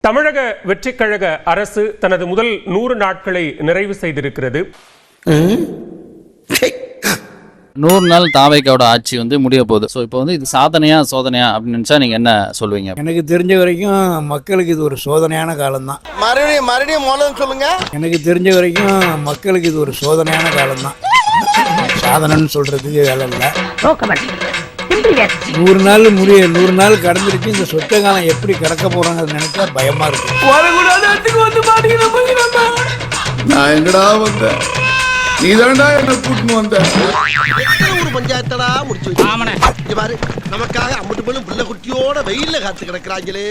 தமிழக வெற்றிக் கழக அரசு தனது முதல் 100 நாட்களை நிறைவு செய்திருக்கிறது. 100 நாள் தாவேக்காவோட ஆட்சி முடிய போகுது. ஸோ இப்போ இது சாதனையா சோதனையா அப்படின்னு நினைச்சா நீங்க என்ன சொல்வீங்க? எனக்கு தெரிஞ்ச வரைக்கும் மக்களுக்கு இது ஒரு சோதனையான காலம்தான். மறுபடியும் மூலம் சொல்லுங்க. எனக்கு தெரிஞ்ச வரைக்கும் மக்களுக்கு இது ஒரு சோதனையான காலம்தான். சாதனைன்னு சொல்றதுக்கு வேலை இல்லை. 100 நாள் கடந்துருச்சு. இந்த சொத்த காலம் எப்படி கடக்க போறாங்க நினைச்சா பயமா இருக்கு. நான் எங்கடா வந்தேன், நீதான்டா என்ன கூட்டின்னு வந்த. ஒரு பஞ்சாயத்தடா முடிச்சு பாரு, நமக்காக அம்பட்டு போலும் பிள்ளை குட்டியோட வெயில்ல காத்து கிடக்குறாங்களே.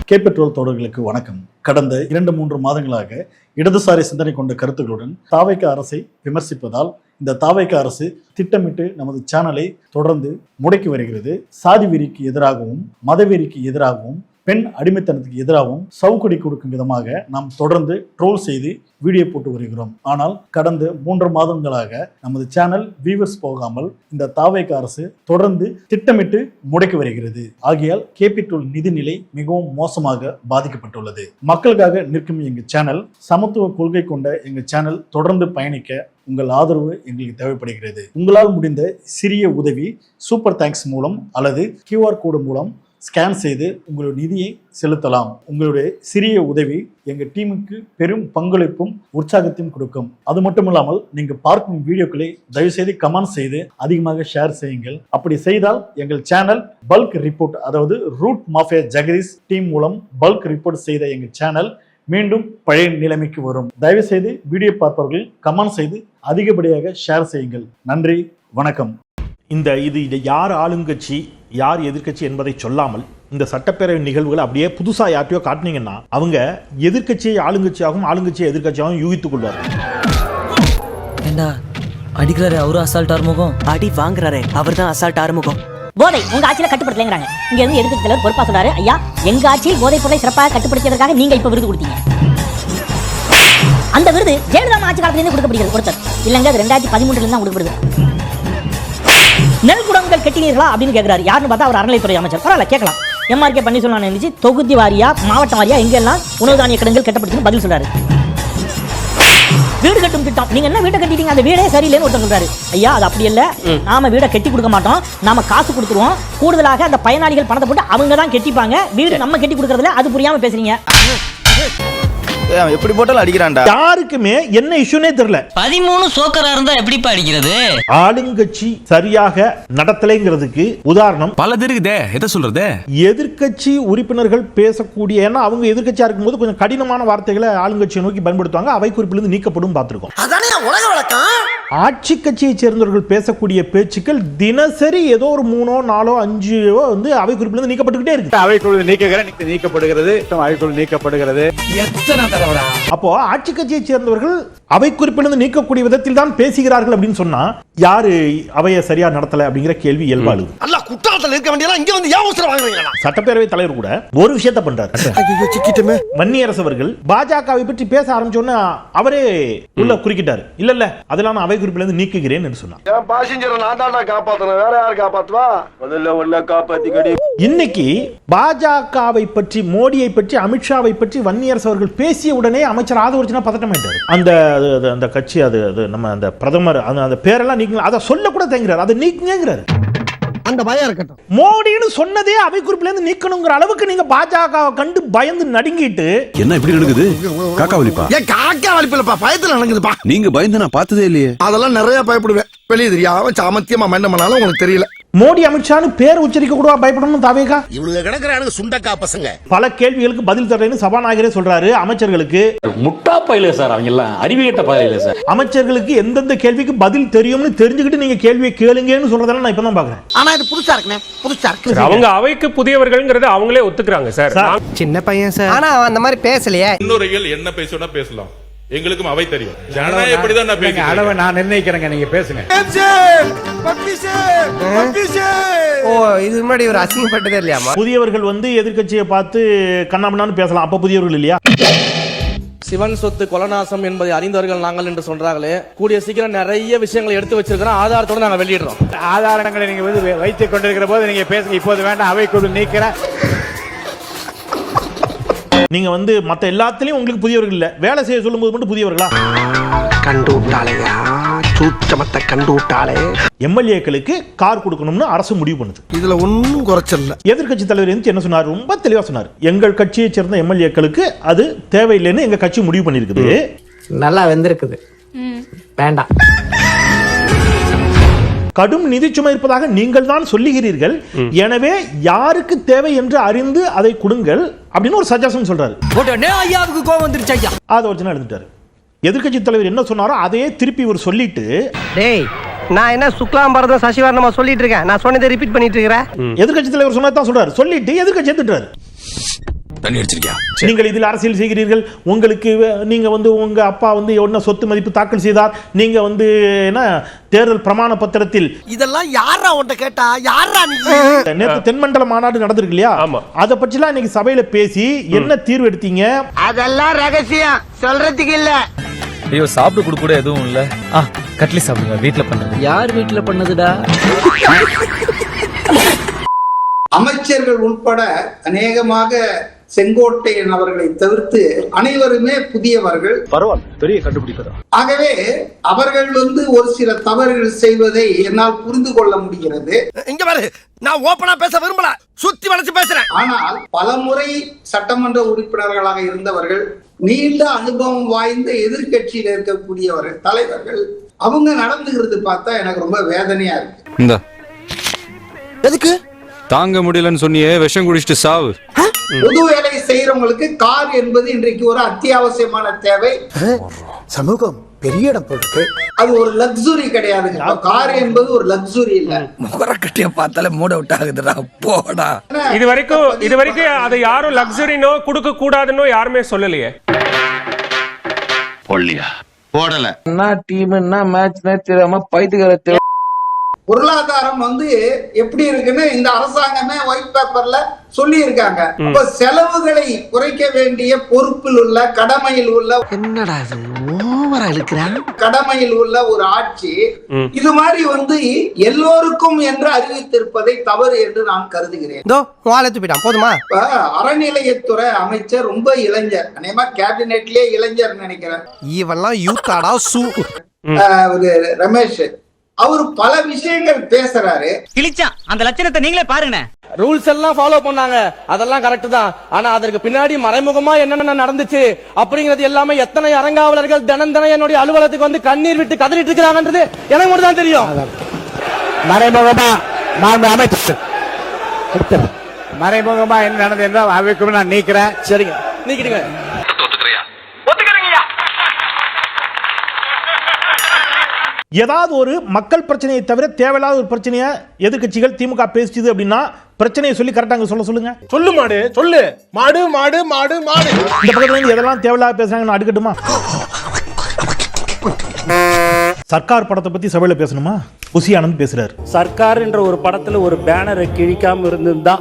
கேபிட்டல் தோழர்களுக்கு வணக்கம். கடந்த 2-3 மாதங்களாக இடதுசாரி சிந்தனை கொண்ட கருத்துக்களுடன் தாவேக்கா அரசை விமர்சிப்பதால் இந்த தாவேக்கா அரசு திட்டமிட்டு நமது சேனலை தொடர்ந்து முடக்கி வருகிறது. சாதி வெறிக்கு எதிராகவும் மதவெறிக்கு எதிராகவும் பெண் அடிமைத்தனத்துக்கு எதிராகவும் சவுக்கடி கொடுக்கும் விதமாக நாம் தொடர்ந்து ட்ரோல் செய்து வீடியோ போட்டு வருகிறோம். ஆனால் கடந்த 3 மாதங்களாக நமது சேனல் வியூவர்ஸ் போகாமல் இந்த தாவேக்கா அரசு தொடர்ந்து திட்டமிட்டு முடக்கி வருகிறது. ஆகையால் கேபிட்டல் நிதிநிலை மிகவும் மோசமாக பாதிக்கப்பட்டுள்ளது. மக்களுக்காக நிற்கும் எங்கள் சேனல், சமத்துவ கொள்கை கொண்ட எங்கள் சேனல் தொடர்ந்து பயணிக்க உங்கள் ஆதரவு எங்களுக்கு தேவைப்படுகிறது. உங்களால் முடிந்த சிறிய உதவி சூப்பர் தேங்க்ஸ் மூலம் அல்லது QR கோடு மூலம் ஸ்கேன் செய்து உங்களுடைய நிதியை செலுத்தலாம். உங்களுடைய சிறிய உதவி எங்கள் டீமுக்கு பெரும் பங்களிப்பும் உற்சாகத்தையும் கொடுக்கும். அது மட்டும் இல்லாமல் நீங்கள் பார்க்கும் வீடியோக்களை தயவுசெய்து கமெண்ட் செய்து அதிகமாக ஷேர் செய்யுங்கள். அப்படி செய்தால் எங்கள் சேனல் பல்க் ரிப்போர்ட், அதாவது ரூட் மாஃபியா ஜெகதீஷ் டீம் மூலம் பல்க் ரிப்போர்ட் செய்த எங்கள் சேனல் மீண்டும் பழைய நிலைமைக்கு வரும். தயவுசெய்து வீடியோ பார்ப்பவர்கள் கமெண்ட் செய்து அதிகப்படியாக ஷேர் செய்யுங்கள். நன்றி, வணக்கம். இது யார் ஆளுங்கட்சி யார் எதிர்க்கட்சி என்பதை சொல்லாமல் இந்த சட்டப்பேரவை நிகழ்வுகளை அப்படியே புதுசா யார்ட்டையோ காட்டினீங்கன்னா அவங்க எதிர்க்கட்சியை ஆளுங்கட்சியாகவும் ஆளுங்கட்சியை எதிர்க்கட்சியாகவும் யூகித்துக் கொள்வார்கள். என்ன அடிக்கிறாரு அவரு அசால்ட் ஆறுமுகம், அடி வாங்குறாரு அவர் தான் அசால்ட் ஆறுமுகம். போதை உங்க ஆட்சியில கட்டுப்படுத்தலைங்கிறாங்க. இங்க இருந்து எதிர்க்கட்சி தலைவர் பொறுப்பா சொல்றாரு, ஐயா எங்க ஆட்சியில் போதைப் பொருளை சிறப்பாக கட்டுப்படுத்தியதற்காக நீங்க இப்ப விருது கொடுத்தீங்க. அந்த விருது ஜெயலலிதா ஆட்சி காலத்துல இருந்து கொடுக்கப்படுகிறது. கொடுத்தது இல்லங்க, அது 2013 தான் கொடுக்கப்படுது. நெல்குடங்கள் கட்டினீர்களா அப்படின்னு கேட்கிறாரு. யாருன்னு பார்த்தா அவர் அறநிலைத்துறை அமைச்சர். பரவாயில்ல, கேட்கலாம். MRK பன்னீர்செல்வம் இருந்துச்சு, தொகுதி வாரியா மாவட்டம் வாரியா எங்கெல்லாம் உணவு தானிய கிடங்குகள் கட்டப்படுதுன்னு பதில் சொல்றாரு. வீடு கட்டும் திட்டம், நீங்க என்ன வீட்டை கட்டிட்டீங்க, அந்த வீடே சரியில்லைன்னு ஒருத்தர் சொல்றாரு. ஐயா அது அப்படி இல்ல, நாம வீடை கட்டி கொடுக்க மாட்டோம், நாம காசு கொடுத்துருவோம், கூடுதலாக அந்த பயனாளிகள் பணத்தை போட்டு அவங்க தான் கட்டிப்பாங்க, வீடு நம்ம கட்டி கொடுக்கறதுல. அது புரியாம பேசுறீங்க. எப்படி போட்டாலும் அடிக்கிறான்டா. யாருக்குமே என்ன இஷ்யூனே தெரியல. 13 சோக்கரா இருந்தா எப்படிப்பா அடிக்கிறது? ஆளுங்கட்சி சரியாக நடத்தலைங்கிறதுக்கு உதாரணம் பல இருக்குதே. எதை சொல்றது? எதிர்க்கட்சி உறுப்பினர்கள் பேசக்கூடிய, ஏன்னா அவங்க எதிர்க்கட்சியா இருக்கும்போது கொஞ்சம் கடினமான வார்த்தைகளை ஆளுங்கட்சியை நோக்கி பயன்படுத்துவாங்க, அவை குறிப்பிலிருந்து நீக்கப்படும் பார்த்திருக்கோம். அதானே உலக வழக்கம். ஆட்சி கட்சியை சேர்ந்தவர்கள் பேசக்கூடிய பேச்சுக்கள் தினசரி ஏதோ ஒரு 3, 4, 5 அவை குறிப்பிலிருந்து நீக்கப்பட்டுக்கிட்டே இருக்கு. அவைக்குழு நீக்கப்படுகிறது, அவைக்குழு நீக்கப்படுகிறது. அப்போ ஆட்சி கட்சியை சேர்ந்தவர்கள் அவை குறிப்பிலிருந்து நீக்கக்கூடிய விதத்தில் தான் பேசுகிறார்கள் அப்படின்னு சொன்னா யாரு அவையை சரியா நடத்தல அப்படிங்கிற கேள்வி இயல்பாளு. அல்ல குற்றாலத்தில் இருக்க வேண்டியதா இங்க வந்து ஏன் வாங்குறீங்களா? சட்டப்பேரவை தலைவர் கூட ஒரு விஷயத்தை பண்றாரு. வன்னியரசு அவர்கள் பாஜகவை பற்றி பேச ஆரம்பிச்சோன்னா அவரே உள்ள குறுக்கிட்டாரு. இல்ல அதெல்லாம் நான் அவை குறிப்பிலிருந்து நீக்குகிறேன் என்று சொன்னார். என் பாசஞ்சரை நான் தான் காப்பாத்தணும், வேற யார் காப்பாத்துவா? முதல்ல உள்ள காப்பாத்திக்கடி. இன்னைக்கு பாஜகவை பற்றி, மோடியை பற்றி, அமித்ஷாவை பற்றி வன்னியரசு அவர்கள் பேசிய உடனே அமைச்சர் ஆதவர்ஜுனா பதட்டமாயிட்டாரு. அந்த கட்சி அது நம்ம அந்த பிரதமர் அந்த பேரெல்லாம் நீங்க அதை சொல்ல கூட தேங்கிறார். அதை நீக்குங்கிறாரு. அந்த பயம் இருக்கட்டும். மோடின்னு சொன்னதே அவை குறிப்பில இருந்து நீக்கணுங்கிற அளவுக்கு நீங்க பாஜக கண்டு பயந்து நடுங்கிட்டு என்ன இப்படி நடக்குது? காக்கா வலிப்பா? ஏன் காக்கா வலிப்பில்லப்பா, பயத்துல நடக்குதுப்பா. நீங்க பயந்து நான் பார்த்ததே இல்லையே. அதெல்லாம் நிறைய பயப்படுவேன். வெளியே தெரியாம சாமத்தியமா மண்டமனாலும் உங்களுக்கு தெரியல. மோடி அமித்ஷான்னு பேர் உச்சரிக்க கூட பயப்படணும் தாவேகா. இவங்க கிடக்குறானுங்க சுண்டக்கா பசங்க. பல கேள்விகளுக்கு பதில் தரேன்னு சபாநாயகரே சொல்றாரு. அமைச்சர்களுக்கு முட்டா பயில சார், அவங்க எல்லாம் அறிவியட்ட பயில சார். அமைச்சர்களுக்கு எந்தெந்த கேள்விக்கு பதில் தெரியும்னு தெரிஞ்சுக்கிட்டு நீங்க கேள்வியை கேளுங்கன்னு சொல்றதெல்லாம் நான் இப்பதான் பாக்குறேன். ஆனா இது புதுசா இருக்குனே, புதுசா இருக்கு. அவங்க அவைக்கு புதியவர்கள்ங்கறத அவங்களே ஒத்துக்கறாங்க சார். சின்ன பையன் சார், ஆனா அந்த மாதிரி பேசலையே. இன்னொருகள் என்ன பேசணும்னா பேசலாம், எங்களுக்கும் அவை தெரியும். ஜனநாயகம் எப்படிதான் நான் பேசுறேன், அளவை நான் நிர்ணயிக்கிறேங்க, நீங்க பேசுங்க. ஓ இது முன்னாடி ஒரு அசிங்கப்பட்டதே இல்லையாமா? புதியவர்கள் எதிர்க்கட்சியை பார்த்து கண்ணாமண்ணான்னு பேசலாம், அப்ப புதியவர்கள் இல்லையா? சிவன் சொத்து கொலநாசம் என்பதை அறிந்தவர்கள் நாங்கள் என்று சொல்றாங்களே, கூடிய சீக்கிரம் நிறைய விஷயங்களை எடுத்து வச்சிருக்கிறோம், ஆதாரத்தோட நாங்க வெளியிடுறோம். ஆதாரங்களை நீங்க வைத்துக் கொண்டிருக்கிற போது நீங்க பேசுங்க. இப்போது வேண்டாம், அவைக்குழு நீக்கிற நீங்க வந்து மத்த எல்லாத்துலயும் உங்களுக்கு புதியவர்கள் இல்ல, வேலை செய்ய சொல்லும்போது மட்டும் புதியவர்களா? கண்டு விட்டாளையா, சூச்சமத்தை கண்டு விட்டாளே. எம்எல்ஏக்களுக்கு கார் கொடுக்கணும்னு அரசு முடிவு பண்ணுது. இதுல ஒன்னும் குறைச்சல. எதிர்கட்சி தலைவர் என்ன சொன்னார்? ரொம்ப தெளிவா சொன்னார். எங்கள் கட்சியை சேர்ந்த எம்எல்ஏக்களுக்கு அது தேவையில்லைன்னு எங்க கட்சி முடிவு பண்ணிருக்குது. நல்லா வெந்திருக்குது, வேண்டாம். கடும் நிதி சுமை இருப்பதாக நீங்கள் தான் சொல்லுகிறீர்கள், எனவே யாருக்கு தேவை என்று அறிந்து அதை கொடுங்கள் அப்படின்னு ஒரு சஜஷன் சொல்றாரு. ஐயாவுக்கு கோவம் வந்துருச்சு ஐயா. அதை ஒரிஜினல் எழுதிட்டாரு. எதிர்கட்சி தலைவர் என்ன சொன்னாரோ அதையே திருப்பி இவர் சொல்லிட்டு, டேய் நான் என்ன சுக்லாம் பரதம் சசிவர்ணமா சொல்லிட்டு இருக்கேன், நான் சொன்னதை ரிப்பீட் பண்ணிட்டு இருக்கிறேன். எதிர்கட்சி தலைவர் சொன்னதான் சொல்றாரு, சொல்லிட்டு எதிர்கட்சி எடுத்துட்டாரு. நீங்கள் இதில் அரசியல் செய்கிறீர்கள், உங்களுக்கு நீங்க வந்து உங்க அப்பா வந்து என்ன சொத்து மதிப்பு தாக்கல் செய்தார், நீங்க வந்து என்ன தேர்தல் பிரமாண பத்திரத்தில் இதெல்லாம் யாரா உன்கிட்ட கேட்டா, யாரா நீ? நேற்று தென்மண்டல மாநாடு நடந்திருக்கு இல்லையா, அதை பற்றிலாம் இன்னைக்கு சபையில பேசி என்ன தீர்வு எடுத்தீங்க? அதெல்லாம் ரகசியம், சொல்றதுக்கு இல்ல. ஐயோ சாப்பிட்டு கூட கூட எதுவும் இல்ல. கட்லி சாப்பிடுங்க, வீட்டுல பண்ணுங்க. யார் வீட்டுல பண்ணதுடா? அமைச்சர்கள் உட்பட அநேகமாக செங்கோட்டையன் அவர்களை தவிர்த்து அனைவருமே புதியவர்கள். பரவாயில்ல, பெரிய கண்டுபிடிப்பதா. ஆகவே அவர்கள் வந்து ஒரு சில தவறுகள் செய்வதை என்னால் புரிந்து கொள்ள முடிகிறது. இங்க பாரு, நான் ஓபனா பேச விரும்பல, சுத்தி வளைச்சு பேசுறேன். ஆனால் பலமுறை சட்டமன்ற உறுப்பினர்களாக இருந்தவர்கள், நீண்ட அனுபவம் வாய்ந்த எதிர்கட்சியில் இருக்கக்கூடியவர்கள், தலைவர்கள், அவங்க நடந்துகிறது பார்த்தா எனக்கு ரொம்ப வேதனையா இருக்கு. எதுக்கு தாங்க முடியலன்னு சொன்னியே, விஷம் குடிச்சிட்டு சாவு. பொது வேலை செய்யறவங்களுக்கு கார் என்பது இன்றைக்கு ஒரு அத்தியாவசியமான தேவை. சமூகம் பெரிய இடம் போட்டு, அது ஒரு லக்ஸுரி கிடையாதுங்க. கார் என்பது ஒரு லக்ஸுரி இல்ல. முகரக்கட்டிய பார்த்தாலே மூட அவுட் ஆகுதுடா, போடா. இது வரைக்கும் அதை யாரும் லக்ஸுரினோ கொடுக்க கூடாதுன்னோ யாருமே சொல்லலையே. பொல்லியா போடல. பொருளாதாரம் வந்து எப்படி இருக்குன்னு இந்த அரசாங்கமே ஒயிட் பேப்பர்ல சொல்லி இருக்காங்க. அப்ப செலவுகளை குறைக்க வேண்டிய பொறுப்பில் உள்ள, கடமையில் உள்ள, என்னடா இது ஓவரா இழுக்கிறான், கடமையில் உள்ள ஒரு ஆட்சி இது மாதிரி வந்து எல்லோருக்கும் என்று அறிவித்திருப்பதை தவறு என்று நான் கருதுகிறேன். போதுமா? அறநிலையத்துறை அமைச்சர் ரொம்ப இளைஞர், அநேகமா கேபினெட்லயே இளைஞர் நினைக்கிறேன். இவெல்லாம் யூத்தாடா சூ. ரமேஷ் அவர் பல விஷயங்கள் பேசுறாரு. கிழிச்சான் அந்த லட்சணத்தை நீங்களே பாருங்க. ரூல்ஸ் எல்லாம் ஃபாலோ பண்ணாங்க, அதெல்லாம் கரெக்ட் தான். ஆனா அதற்கு பின்னாடி மறைமுகமா என்னென்ன நடந்துச்சு அப்படிங்கிறது எல்லாமே எத்தனை அரங்காவலர்கள் தினம் என்னுடைய அலுவலகத்துக்கு வந்து கண்ணீர் விட்டு கதறிட்டு இருக்கிறாங்கன்றது எனக்கு மட்டும் தான் தெரியும். மறைமுகமா மறைமுகமா என்ன நடந்தது என்றால் அவைக்கு நான் நீக்கிறேன். சரிங்க, நீக்கிடுங்க. ஏதாவது ஒரு மக்கள் பிரச்சனையை தவிர தேவையில்லாத ஒரு பிரச்சனையை எதிர்கட்சிகள் திமுக பேசிச்சது அப்படின்னா பிரச்சனையை சொல்லி கரெக்டாங்க சொல்லுங்க. சொல்லு மாடு, சொல்லு மாடு மாடு மாடு மாடு. இந்த பக்கத்துல இருந்து எதெல்லாம் தேவையில்லாத பேசுறாங்கன்னு அடுக்கட்டுமா? சர்க்கார் படத்தை பத்தி சபையில பேசணுமா? புசி ஆனந்த் பேசுறாரு. சர்க்கார் என்ற ஒரு படத்துல ஒரு பேனரை கிழிக்காம இருந்திருந்தா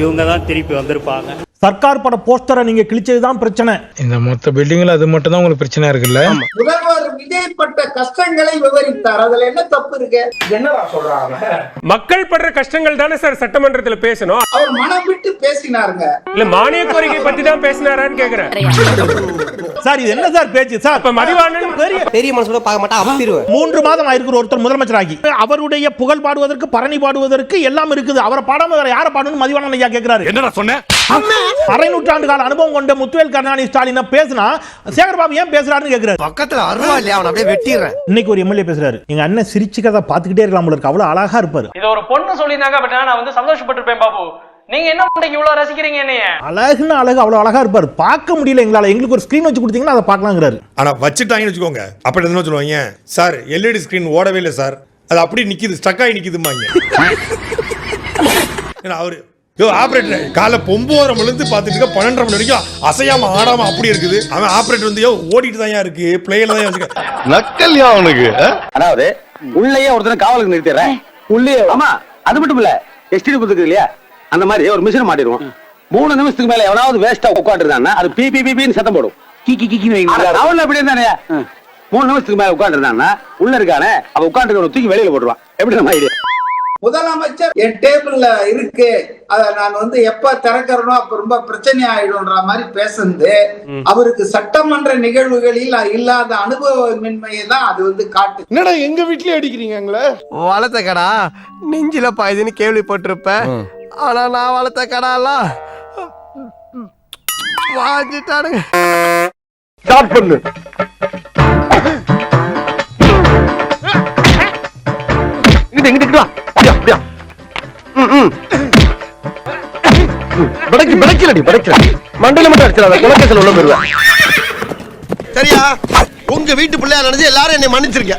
இவங்க தான் திருப்பி வந்திருப்பாங்க. சர்க்கார் பட போஸ்டரை நீங்க கிழிச்சதுதான் பிரச்சனை. இந்த மொத்த பில்டிங்ல அது மட்டும் தான் உங்களுக்கு பிரச்சனை இருக்குல்ல. முதல்வர் விஜய் பட்ட கஷ்டங்களை விவரித்தார், அதுல என்ன தப்பு இருக்கு? என்னடா சொல்றாங்க? மக்கள் படுற கஷ்டங்கள் தானே சார் சட்டமன்றத்தில் பேசணும். அவர் மனம் விட்டு பேசினாருங்க. இல்ல மானிய கோரிக்கை பத்தி தான் பேசினாரான்னு கேக்குறேன். சார் இது என்ன சார் பேச்சு சார்? இப்ப மதிவாணன் பெரிய மனசோட பார்க்க மாட்டா, அப்பிடுவே. 3 மாதம் ஆயிருக்கிற ஒருத்தர் முதலமைச்சராகி அவருடைய புகழ் பாடுவதற்கு, பரணி பாடுவதற்கு எல்லாம் இருக்குது. அவரை பாடாம வேற யாரை பாடணும் மதிவாணன் ஐயா கேட்கிறாரு. என்னடா சொன்ன? அரை நூற்றாண்டு கால அனுபவம் கொண்ட முத்துவேல் கருணாநிதி ஸ்டாலின் பேசினா சேகர்பாபு ஏன் பேசுறாருன்னு கேக்குறாரு. பக்கத்துல அருவா இல்லையா, அவனை அப்படியே வெட்டிடுறேன். இன்னைக்கு ஒரு எம்எல்ஏ பேசுறாரு, எங்க அண்ணன் சிரிச்சுக்கதை பாத்துக்கிட்டே இருக்கலாம் போல இருக்கு, அவ்வளவு அழகா இருப்பாரு. இது ஒரு பொண்ணு சொல்லிருந்தாங்க, பட் நான் வந்து சந்தோஷப்பட்டிருப்பேன். பாபு நீங்க என்ன பண்றீங்க, இவ்வளவு ரசிக்கிறீங்க என்னைய? அழகுன்னு அழகு, அவ்வளவு அழகா இருப்பாரு, பார்க்க முடியல எங்களால. எங்களுக்கு ஒரு ஸ்கிரீன் வச்சு கொடுத்தீங்கன்னா அதை பார்க்கலாங்கிறாரு. ஆனா வச்சுட்டாங்கன்னு வச்சுக்கோங்க, அப்படி என்ன சொல்லுவாங்க, சார் எல்இடி ஸ்கிரீன் ஓடவே இல்லை சார், அது அப்படியே நிக்குது, ஸ்டக் ஆகி நிக்குதுமாங்க. அவரு ஆபரேட்டர் காலை 9:30 மணிலிருந்து பார்த்துட்டு இருக்க 12:30 மணி வரைக்கும் அசையாம ஆடாம அப்படி இருக்குது. அவன் ஆபரேட்டர் வந்து ஓடிட்டு தான் இருக்கு, பிளேயர்ல தான் வச்சுக்க நக்கல்யா அவனுக்கு. அதாவது உள்ளேயே ஒருத்தனை காவலுக்கு நிறுத்திடுறேன். உள்ளே ஆமா, அது மட்டும் இல்ல, எஸ்டிடி புத்துக்கு இல்லையா, அந்த மாதிரி ஒரு மிஷின் மாட்டிடுவோம். 3 நிமிஷத்துக்கு மேல எவனாவது வேஸ்டா உட்காந்துருந்தான்னா அது பி பி பின்னு சத்தம் போடும். அவன் அப்படி இருந்தானே 3 நிமிஷத்துக்கு மேல உட்காந்துருந்தான்னா உள்ள இருக்கானே அவன் உட்காந்து தூக்கி வெளியில போட்டுருவான். எப்படி நம்ம ஐடியா? முதலமைச்சர் என் டேபிள்ல இருக்கு, அத நான் எப்ப திறக்கிறனோ அப்ப ரொம்ப பிரச்சனை ஆயிடும்ன்ற மாதிரி பேசுறது அவருக்கு சட்டமன்ற நிகழ்வுகளில் இல்லாத அனுபவமின்மையை தான் அது காட்டு. என்னடா எங்க வீட்லயே அடிக்கிறீங்க எங்களை? வளர்த்த கடா நெஞ்சில பாயுதுன்னு கேள்விப்பட்டிருப்பேன். ஆனா நான் வளர்த்த கடாலாம் வாங்கிட்டானுங்க. ஸ்டார்ட் பண்ணு. இங்கிட்டு வா. அப்படியா மண்டல மட்டும் அடிச்சிடாத, குலக்கேசல் உள்ள போயிருவேன். சரியா? உங்க வீட்டு பிள்ளையா நினைச்சு எல்லாரும் என்னை மன்னிச்சிருக்க.